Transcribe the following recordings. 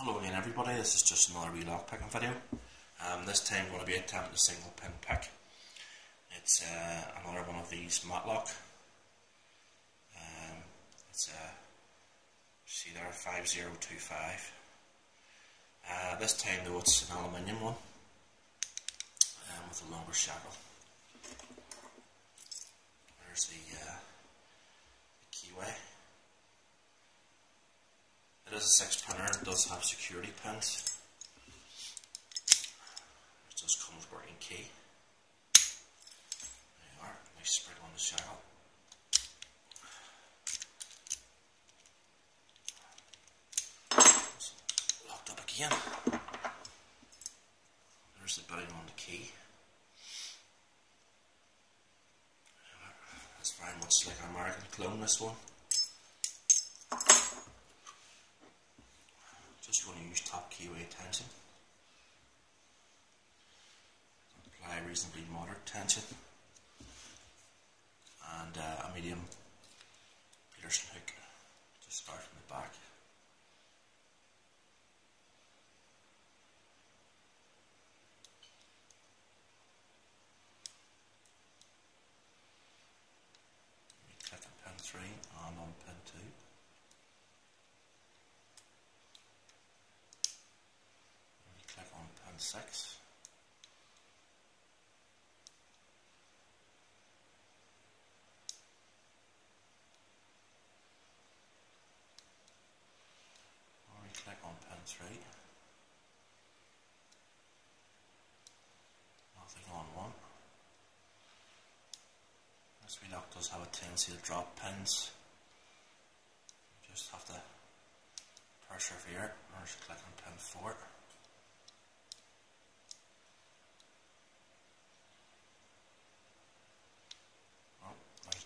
Hello again everybody, this is just another wee lock picking video. This time I'm going to be attempting a single pin pick. It's another one of these Matlock. It's see there, 5025. This time though it's an aluminium one with a longer shackle. There's the keyway. It is a 6-pinner, it does have security pins. It does come with working key. There you are, nice spring on the shackle. It's locked up again. There's the button on the key. It's very much like an American clone, this one. Just going to use top keyway tension. Apply reasonably moderate tension. And a medium Peterson hook to start from the back. Click on pin 3 and on pin 2. Click on pin 6. Click on pin 3. Nothing on 1. This wheel lock does have a tendency to drop pins. You just have to persevere. Or just click on pin 4.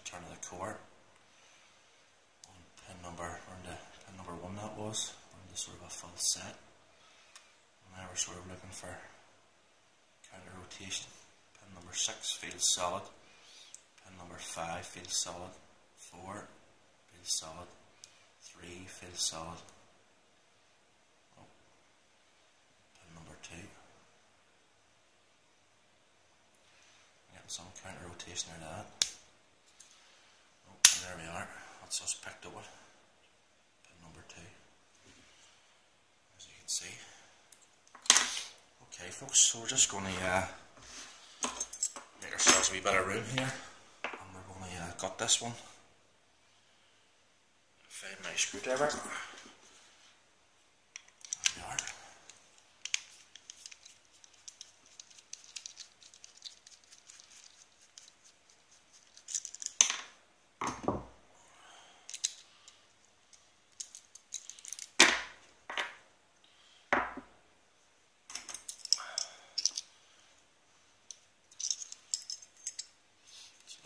Turn of the core on pin number, or the pin number 1 that was, on the sort of a full set. And now we're sort of looking for counter rotation. Pin number 6 feels solid. Pin number 5 feels solid. 4 feels solid. 3 feels solid. Oh. Pin number 2. Getting some counter rotation out of that. And there we are, that's us picked up it. Pin number 2, as you can see. Okay folks, so we're just going to make ourselves a wee bit of room here, and we're going to gut this one. Find my screwdriver. There we are.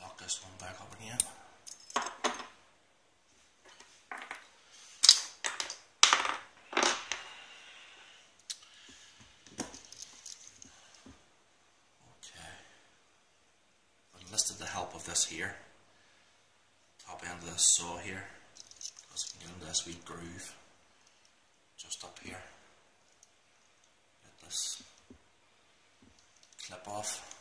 Lock this one back up again. Okay. I've enlisted the help of this here. Top end of this saw here. Because I can get into this wee groove just up here. Get this clip off.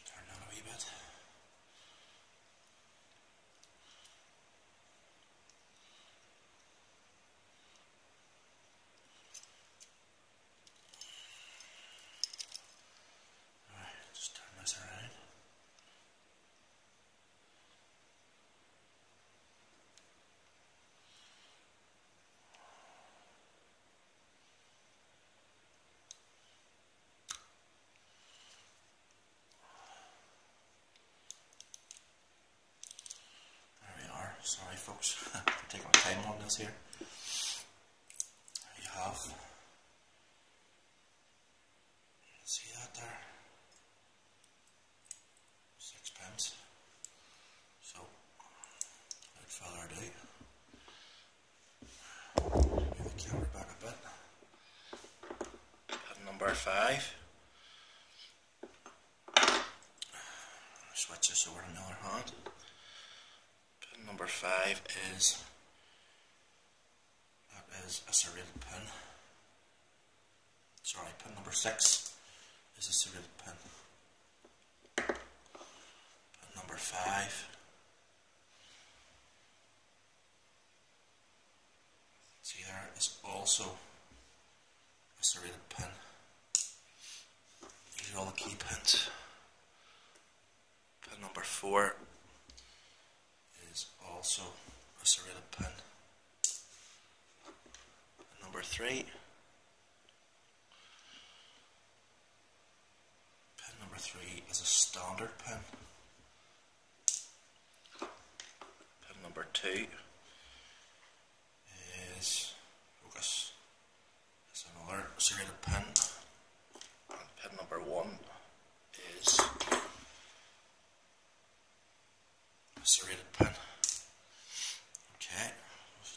Turn down a wee bit. Alright, just turn this around. Sorry folks for taking my time on this here. There you have number 5. Switch this over to another hand. Pin number 5 is a serrated pin. Sorry, pin number 6 is a serrated pin. Pin number 5 see there is also a serrated pin. These are all the key pins. Pin number 4 is also a serrated pin. Pin number 3. Pin number 3 is a standard pin. Pin number 2 is, focus, is another serrated pin. And pin number 1 is a serrated pin. Okay,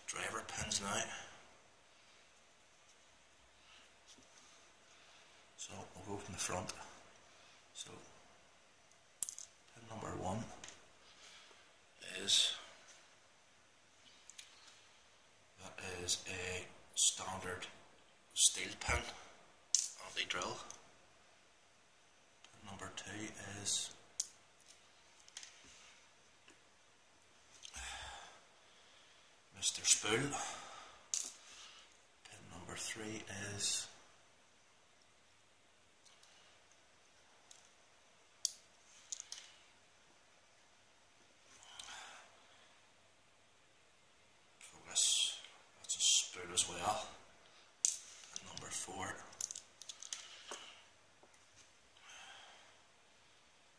driver pins now. So we'll go from the front. So pin number 1 is a standard steel pin, anti-drill. Pin number 2 is Mr. Spool. Pin number 3 is focus, that's a spool as well. Pin number 4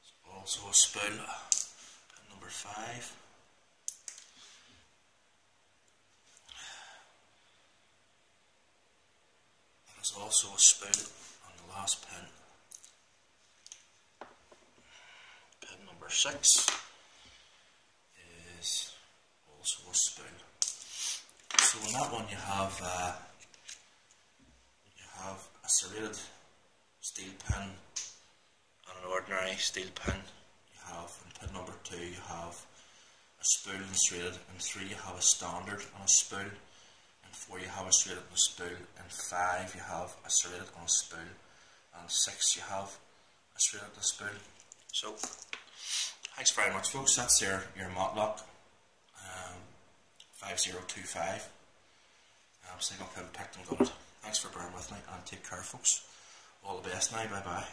is also a spool. Pin number 5 is also a spool on the last pin. Pin number 6 is also a spool. So in that one you have a serrated steel pin and an ordinary steel pin. You have in pin number 2 you have a spool and serrated, in 3 you have a standard and a spool. In 4 you have a serrated and a spool, in 5 you have a serrated and a spool, and 6 you have a serrated and a spool. So, thanks very much folks, that's your Matlock 5025 single pin picked and gutted. Thanks for bearing with me and take care folks. All the best now, bye bye.